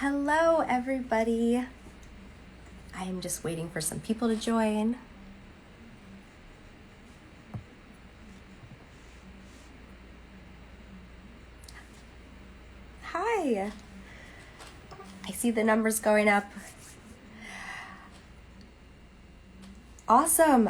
Hello, everybody. I am just waiting for some people to join. Hi. I see the numbers going up. Awesome.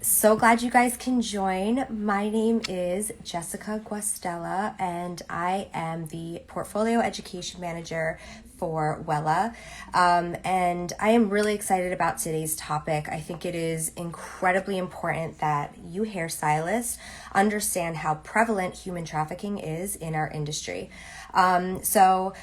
So glad you guys can join. My name is Jessica Guastella, and I am the Portfolio Education Manager for Wella. And I am really excited about today's topic. I think it is incredibly important that you hairstylists understand how prevalent human trafficking is in our industry. So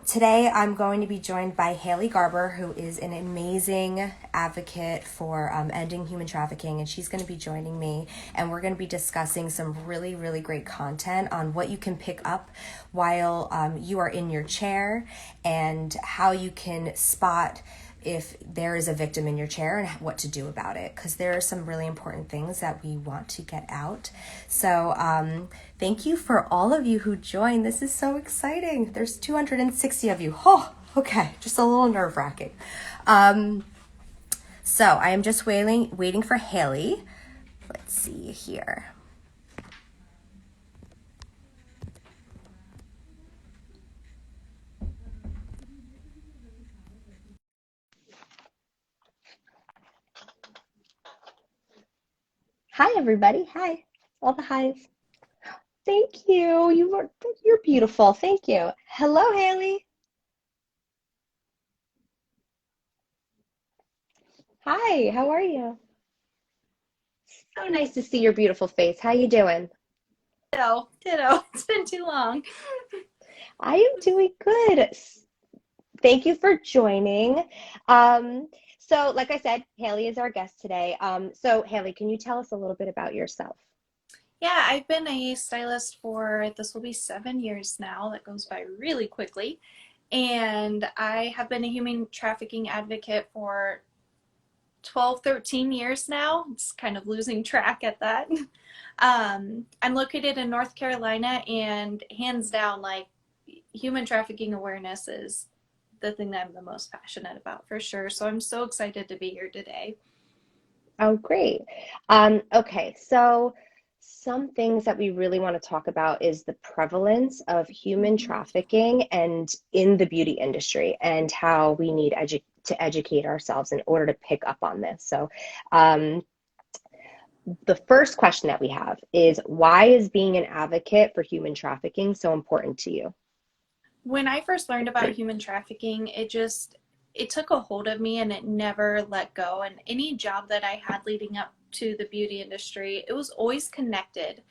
today I'm going to be joined by Haley Garber, who is an amazing advocate for ending human trafficking, and she's going to be joining me, and we're going to be discussing some really, really great content on what you can pick up while you are in your chair and how you can spot if there is a victim in your chair and what to do about it, because there are some really important things that we want to get out. So thank you for all of you who joined. This is so exciting. There's 260 of you. Oh, okay, just a little nerve-wracking. So I am just waiting for Haley. Let's see here. Hi, everybody. Hi. All the highs. Thank you. You're beautiful. Thank you. Hello, Haley. Hi. How are you? So nice to see your beautiful face. How you doing? Ditto. It's been too long. I am doing good. Thank you for joining. So, like I said, Haley is our guest today. So, Haley, can you tell us a little bit about yourself? Yeah, I've been a stylist for this will be 7 years now. That goes by really quickly. And I have been a human trafficking advocate for 12, 13 years now. It's kind of losing track at that. I'm located in North Carolina, and hands down, like, human trafficking awareness is the thing that I'm the most passionate about for sure. So I'm so excited to be here today. Oh, great. Okay, so some things that we really want to talk about is the prevalence of human Mhm. trafficking and in the beauty industry and how we need to educate ourselves in order to pick up on this. So, um, the first question that we have is why is being an advocate for human trafficking so important to you? When I first learned about human trafficking, it took a hold of me and it never let go. And any job that I had leading up to the beauty industry, it was always connected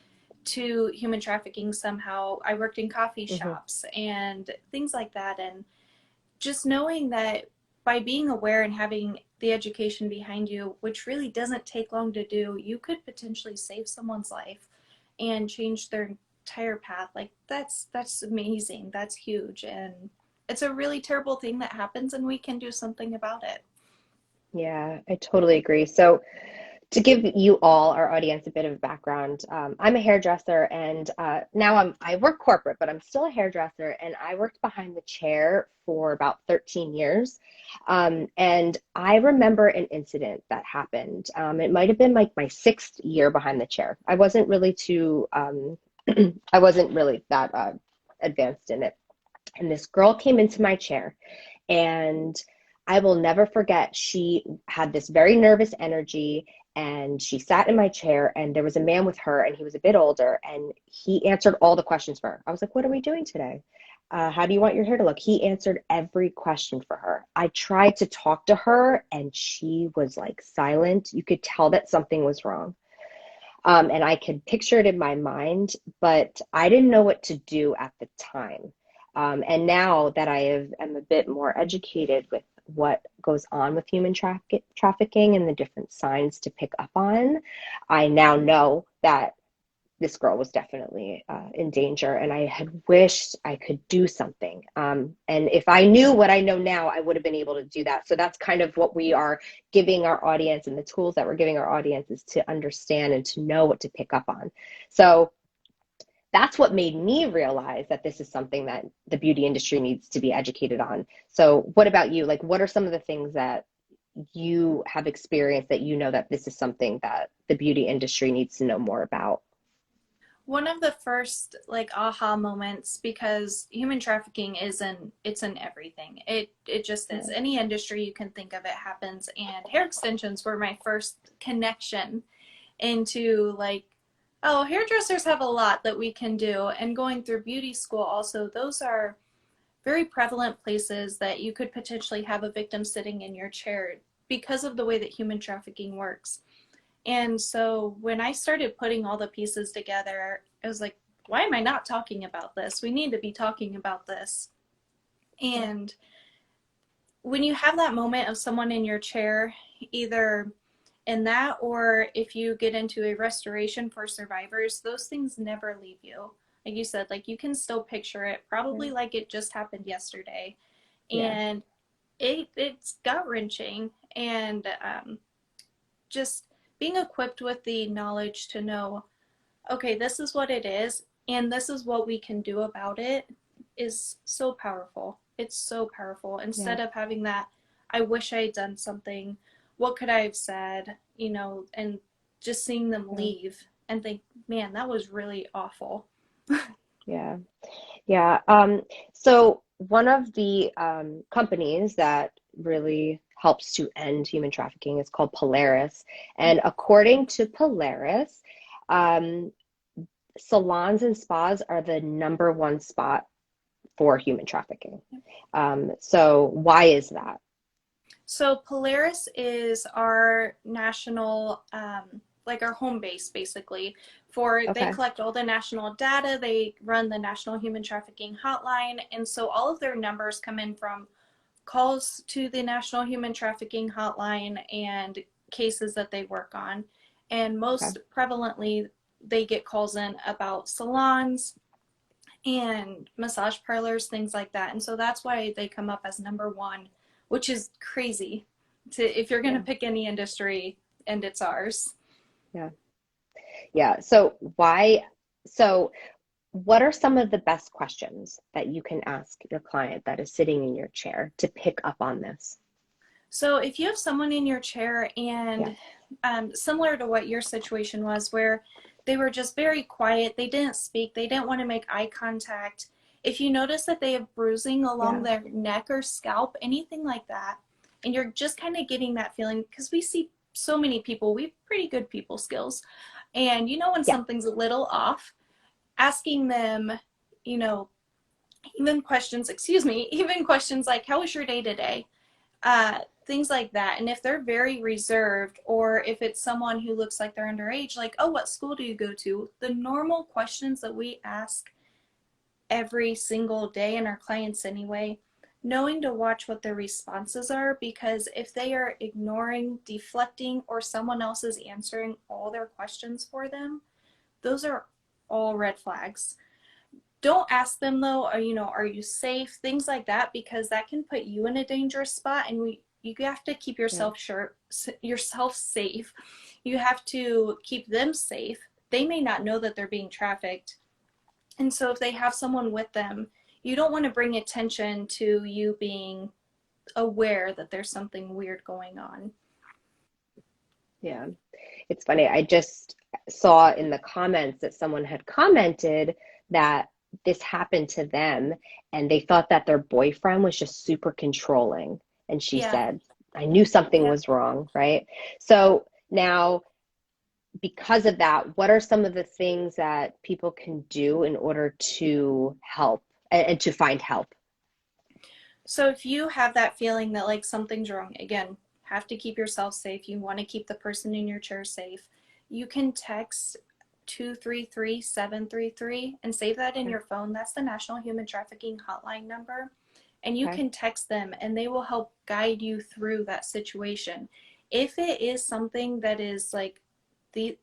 to human trafficking somehow. I worked in coffee Hmm. shops and things like that, and just knowing that by being aware and having the education behind you, which really doesn't take long to do, you could potentially save someone's life and change their entire path. Like that's amazing. That's huge, and it's a really terrible thing that happens, and we can do something about it. Yeah, I totally agree. So, to give you all, our audience, a bit of background, I'm a hairdresser, and now I work corporate, but I'm still a hairdresser, and I worked behind the chair for about 13 years. And I remember an incident that happened. It might have been like my sixth year behind the chair. I wasn't really that advanced in it. And this girl came into my chair, and I will never forget, she had this very nervous energy, and she sat in my chair, and there was a man with her, and he was a bit older, and he answered all the questions for her. I was like, what are we doing today? How do you want your hair to look? He answered every question for her. I tried to talk to her, and she was like silent. You could tell that something was wrong. And I could picture it in my mind, but I didn't know what to do at the time. And now that am a bit more educated with what goes on with human trafficking and the different signs to pick up on, I now know that this girl was definitely in danger, and I had wished I could do something. And if I knew what I know now, I would have been able to do that. So that's kind of what we are giving our audience, and the tools that we're giving our audience is to understand and to know what to pick up on. So that's what made me realize that this is something that the beauty industry needs to be educated on. So what about you? Like, what are some of the things that you have experienced that you know that this is something that the beauty industry needs to know more about? One of the first like aha moments, because human trafficking it's in everything. It just is. Any industry you can think of, it happens. And hair extensions were my first connection into like, oh, hairdressers have a lot that we can do. And going through beauty school also, those are very prevalent places that you could potentially have a victim sitting in your chair because of the way that human trafficking works. And so when I started putting all the pieces together, I was like, why am I not talking about this? We need to be talking about this. And when you have that moment of someone in your chair, either in that or if you get into a restoration for survivors, those things never leave you. Like you said, like you can still picture it, probably like it just happened yesterday. Yeah. And it's gut wrenching. And just being equipped with the knowledge to know, okay, this is what it is, and this is what we can do about it is so powerful. It's so powerful. Yeah. Instead of having that, I wish I had done something, what could I have said, and just seeing them Yeah. leave and think, man, that was really awful. Yeah. Yeah. So one of the companies that really helps to end human trafficking is called Polaris. And according to Polaris, um, salons and spas are the number one spot for human trafficking. So why is that? So Polaris is our national, like our home base, basically. They Okay. collect all the national data. They run the National Human Trafficking Hotline, and so all of their numbers come in from calls to the National Human Trafficking Hotline and cases that they work on. And Okay. most prevalently, they get calls in about salons and massage parlors, things like that. And so that's why they come up as number one, which is crazy to if you're going to Yeah. pick any industry, and it's ours. Yeah. Yeah. So what are some of the best questions that you can ask your client that is sitting in your chair to pick up on this? So if you have someone in your chair Yeah. and similar to what your situation was, where they were just very quiet, they didn't speak, they didn't want to make eye contact. If you notice that they have bruising along Yeah. their neck or scalp, anything like that, and you're just kind of getting that feeling, because we see so many people, we have pretty good people skills. And when Yeah. something's a little off, asking them, you know, even questions like, how was your day today? Things like that. And if they're very reserved, or if it's someone who looks like they're underage, like, oh, what school do you go to? The normal questions that we ask every single day in our clients anyway, knowing to watch what their responses are, because if they are ignoring, deflecting, or someone else is answering all their questions for them, those are all red flags. Don't ask them though, are you safe? Things like that, because that can put you in a dangerous spot, and you have to keep Yeah. yourself safe. You have to keep them safe. They may not know that they're being trafficked. And so if they have someone with them, you don't want to bring attention to you being aware that there's something weird going on. Yeah. It's funny. I just saw in the comments that someone had commented that this happened to them and they thought that their boyfriend was just super controlling. And she Yeah. said, I knew something Yeah. was wrong, right? So now, because of that, what are some of the things that people can do in order to help and to find help? So if you have that feeling that like something's wrong, again, have to keep yourself safe. You want to keep the person in your chair safe. You can text 233-733 and save that in Okay. your phone. That's the National Human Trafficking Hotline number. And you Okay. can text them and they will help guide you through that situation. If it is something that is like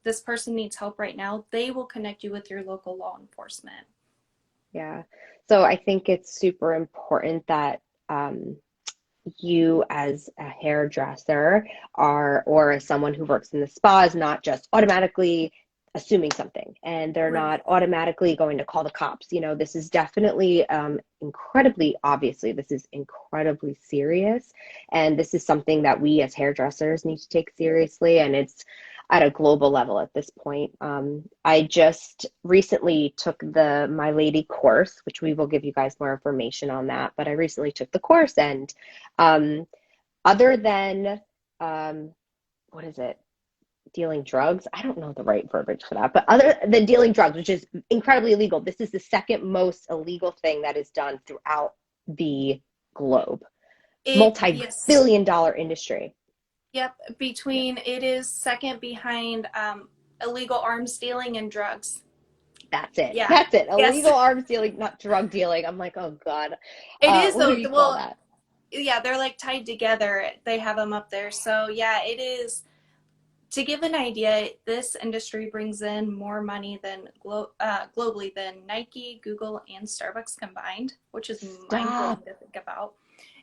this person needs help right now, they will connect you with your local law enforcement. Yeah. So I think it's super important that um, you as a hairdresser are, or as someone who works in the spa, is not just automatically assuming something, and they're Right. not automatically going to call the cops. This is definitely obviously, this is incredibly serious. And this is something that we as hairdressers need to take seriously. And it's at a global level at this point. I just recently took the Milady course, which we will give you guys more information on that. But I recently took the course, and other than, what is it? Dealing drugs. I don't know the right verbiage for that, but other than dealing drugs, which is incredibly illegal, this is the second most illegal thing that is done throughout the globe. Yes. Multi-billion dollar industry. Yep. It is second behind illegal arms dealing and drugs. That's it. Yeah. That's it. Yes. Illegal arms dealing, not drug dealing. I'm like, oh God. It is What do though. you call Well, that? yeah, they're like tied together. They have them up there. So yeah, it is. To give an idea, this industry brings in more money than globally than Nike, Google, and Starbucks combined, which is mind blowing Stop. to think about.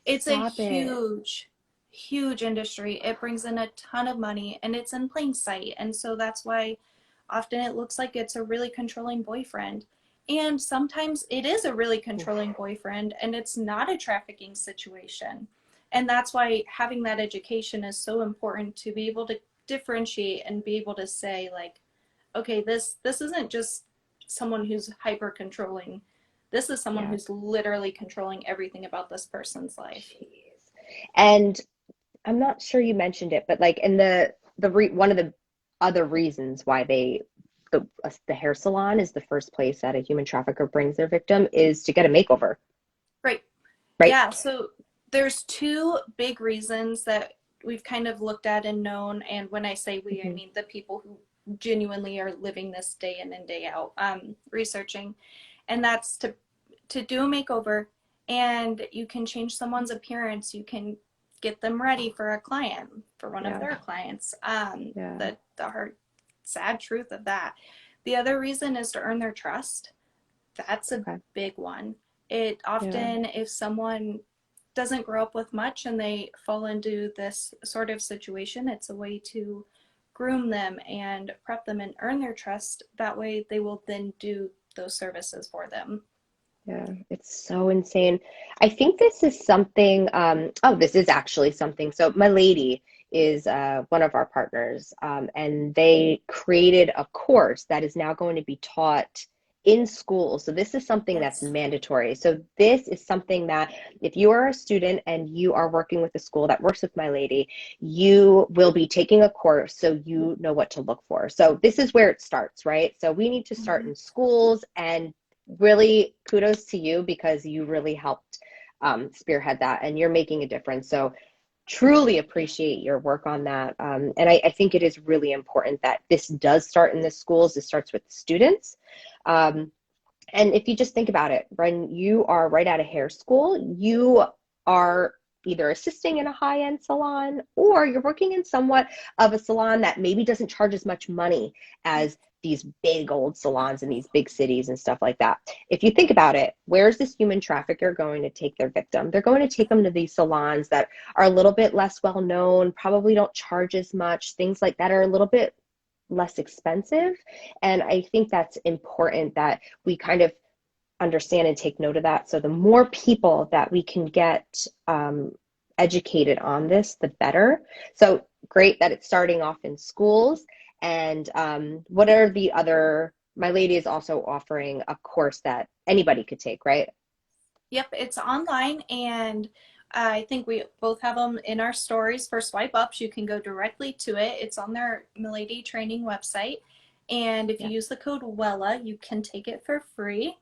It's a Stop it. huge, huge industry. It brings in a ton of money and it's in plain sight. And so that's why often it looks like it's a really controlling boyfriend. And sometimes it is a really controlling boyfriend and it's not a trafficking situation. And that's why having that education is so important, to be able to differentiate and be able to say, like, okay, this isn't just someone who's hyper controlling. This is someone Yeah. who's literally controlling everything about this person's life. Jeez. And I'm not sure you mentioned it, but like in one of the other reasons why the hair salon is the first place that a human trafficker brings their victim is to get a makeover, Right. right? Yeah. So there's two big reasons that we've kind of looked at and known. And when I say we, I Mm-hmm. mean the people who genuinely are living this day in and day out, researching. And that's to do a makeover, and you can change someone's appearance. You can get them ready for a client, for one of Yeah, their clients. yeah, The hard, sad truth of that. The other reason is to earn their trust. That's a okay, big one. It yeah, often, if someone doesn't grow up with much and they fall into this sort of situation, it's a way to groom them and prep them and earn their trust. That way they will then do those services for them. yeah. It's so insane. I think this is something. Oh, this is actually something. So, Milady is one of our partners, and they created a course that is now going to be taught in school. So, this is something that's Yes. mandatory. So, this is something that if you are a student and you are working with a school that works with Milady, you will be taking a course so you know what to look for. So, this is where it starts, right? So, we need to start Mm-hmm. in schools, and really kudos to you because you really helped spearhead that, and you're making a difference. So truly appreciate your work on that. And I think it is really important that this does start in the schools. This starts with the students. Um, and if you just think about it, when you are right out of hair school, you are either assisting in a high-end salon or you're working in somewhat of a salon that maybe doesn't charge as much money as these big old salons in these big cities and stuff like that. If you think about it, where's this human trafficker going to take their victim? They're going to take them to these salons that are a little bit less well known, probably don't charge as much, things like that are a little bit less expensive. And I think that's important that we kind of understand and take note of that. So the more people that we can get educated on this, the better. So great that it's starting off in schools. And what are the other? Milady is also offering a course that anybody could take, right? Yep, it's online, and I think we both have them in our stories for swipe ups. You can go directly to it. It's on their Milady training website. And if you Yeah, use the code WELLA, you can take it for free.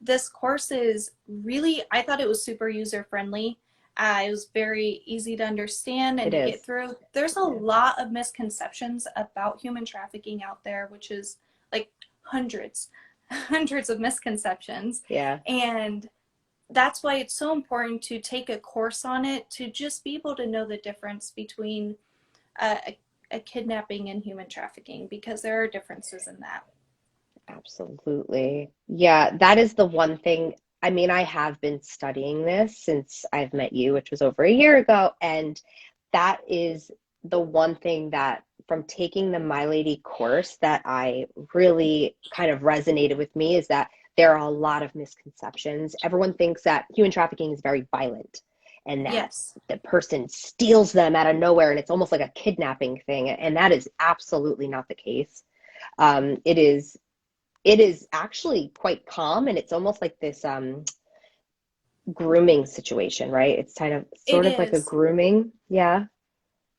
This course is really, I thought it was super user friendly. It was very easy to understand and it to get is. through. There's a Yeah, lot of misconceptions about human trafficking out there, which is like hundreds, hundreds of misconceptions. yeah. And that's why it's so important to take a course on it, to just be able to know the difference between a kidnapping and human trafficking, because there are differences in that. Absolutely. Yeah, that is the one thing. I mean, I have been studying this since I've met you, which was over a year ago, and that is the one thing that from taking the Milady course that I really kind of resonated with me is that there are a lot of misconceptions. Everyone thinks that human trafficking is very violent and that Yes, the person steals them out of nowhere and it's almost like a kidnapping thing. And that is absolutely not the case. It is actually quite calm, and it's almost like this grooming situation, right? It's kind of it sort of like a is. grooming. Yeah.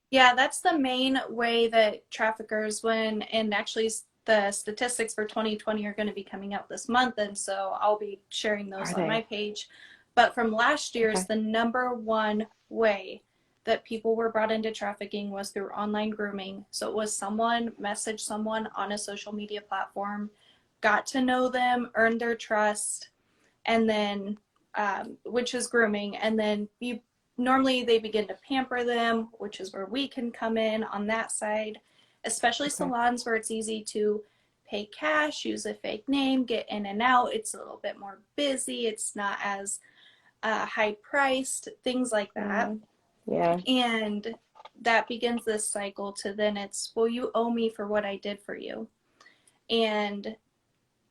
Yeah, that's the main way that traffickers, and actually the statistics for 2020 are going to be coming out this month, and so I'll be sharing those Are on my they? page. But from last year's, Okay. the number one way that people were brought into trafficking was through online grooming. So it was someone messaged someone on a social media platform, got to know them, earned their trust, and then which is grooming, and then you normally they begin to pamper them, which is where we can come in on that side, especially Okay. salons where it's easy to pay cash, use a fake name, get in and out. It's a little bit more busy, it's not as high priced, things like that. Yeah. Yeah. And that begins this cycle to then it's, well, you owe me for what I did for you. And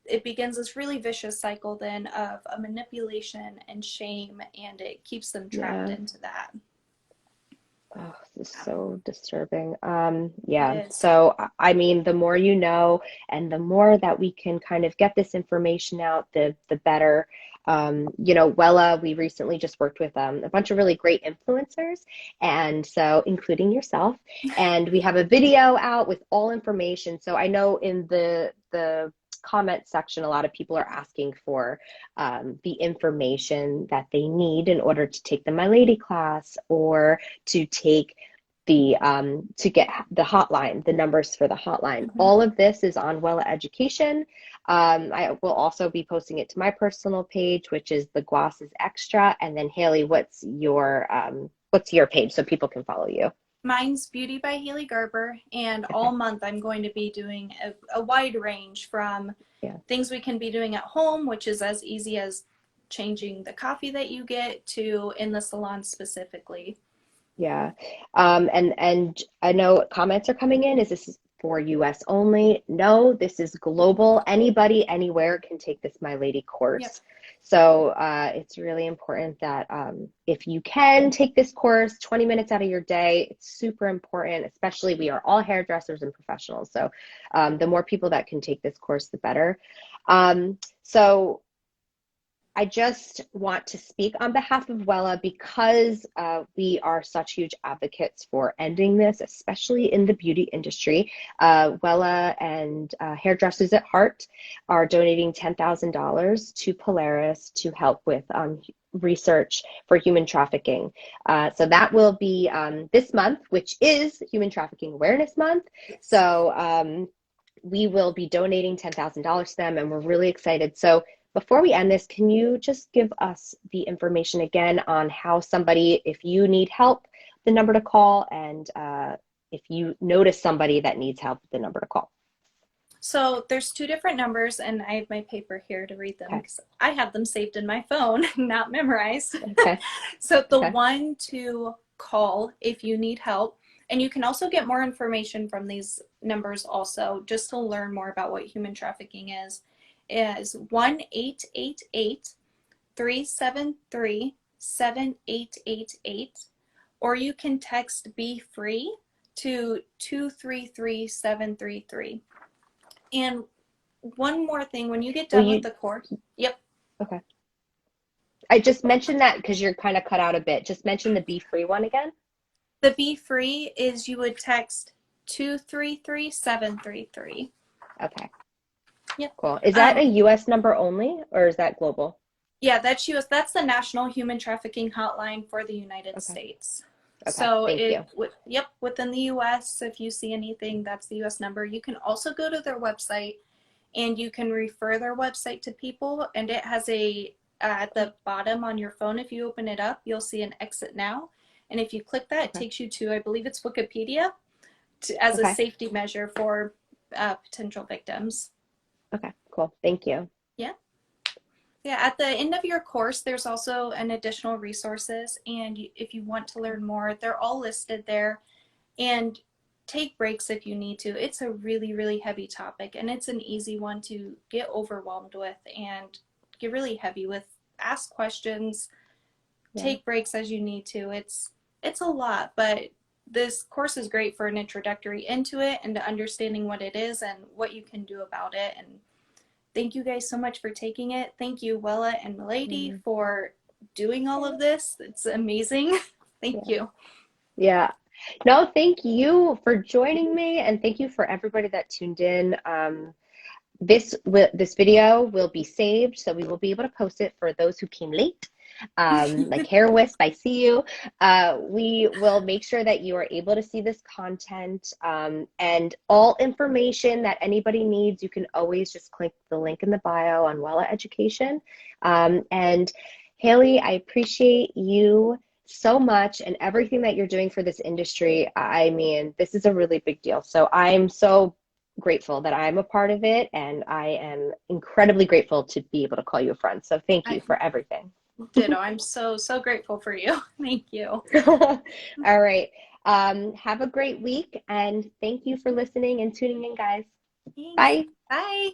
it begins this really vicious cycle then of a manipulation and shame, and it keeps them trapped Yeah. into that. Oh, this is so disturbing. It Yeah. is. So, I mean, the more you know, and the more that we can kind of get this information out, the better. Wella, we recently just worked with a bunch of really great influencers, and so including yourself, and we have a video out with all information. So I know in the comment section, a lot of people are asking for the information that they need in order to take the My Lady class or to take to get the hotline, the numbers for the hotline. Mm-hmm. All of this is on WellaEducation. I will also be posting it to my personal page, which is the Guas is Extra. And then Haley, what's your page so people can follow you? Mine's Beauty by Haley Garber, and Okay. all month I'm going to be doing a wide range from Yeah. things we can be doing at home, which is as easy as changing the coffee that you get, to in the salon specifically. Yeah. And I know comments are coming in. Is this for US only? No, this is global. Anybody, anywhere can take this My Lady Yep. course. So it's really important that if you can take this course, 20 minutes out of your day, it's super important, especially we are all hairdressers and professionals. So the more people that can take this course, the better. So I just want to speak on behalf of Wella because we are such huge advocates for ending this, especially in the beauty industry. Wella and Hairdressers at Heart are donating $10,000 to Polaris to help with research for human trafficking. So that will be this month, which is Human Trafficking Awareness Month. Yes. So we will be donating $10,000 to them, and we're really excited. So before we end this, can you just give us the information again on how somebody, if you need help, the number to call, and if you notice somebody that needs help, the number to call? So there's two different numbers, and I have my paper here to read them Okay. because I have them saved in my phone, not memorized. Okay. So the Okay. one to call if you need help, and you can also get more information from these numbers also, just to learn more about what human trafficking is 1-888-373-7888, or you can text Be Free to 233-733. And one more thing, when you get Will done with you? the course, yep, Okay. I just mentioned that because you're kind of cut out a bit. Just mention the Be Free one again. the Be Free is you would text 233-733. Okay. Yep. Cool. Is that a Um, US number only, or is that global? yeah, that's US. That's the National Human Trafficking Hotline for the United Okay. States. Okay. So Thank you. yep, within the US, if you see anything, that's the US number. You can also go to their website, and you can refer their website to people, and it has at the bottom on your phone, if you open it up, you'll see an exit now, and if you click that, it Okay. takes you to, I believe it's Wikipedia, as a Okay. safety measure for potential victims. Okay. Cool. Thank you. Yeah. Yeah, at the end of your course, there's also an additional resources, and if you want to learn more, they're all listed there. and take breaks if you need to. It's a really, really heavy topic, and it's an easy one to get overwhelmed with and get really heavy with. Ask questions, Yeah. take breaks as you need to. It's a lot, but this course is great for an introductory into it and to understanding what it is and what you can do about it. And thank you guys so much for taking it. Thank you, Wella and Milady, for doing all of this. It's amazing. Thank Yeah. you. Yeah. No, thank you for joining me, and thank you for everybody that tuned in. This video will be saved, so we will be able to post it for those who came late. Like Hair Wisp, I see you. We will make sure that you are able to see this content, and all information that anybody needs. You can always just click the link in the bio on WellaEducation. And Haley, I appreciate you so much and everything that you're doing for this industry. I mean, this is a really big deal. So I'm so grateful that I'm a part of it, and I am incredibly grateful to be able to call you a friend. So thank you for everything. Ditto. I'm so, so grateful for you. Thank you. All right. Have a great week, and thank you for listening and tuning in, guys. Thanks. Bye. Bye.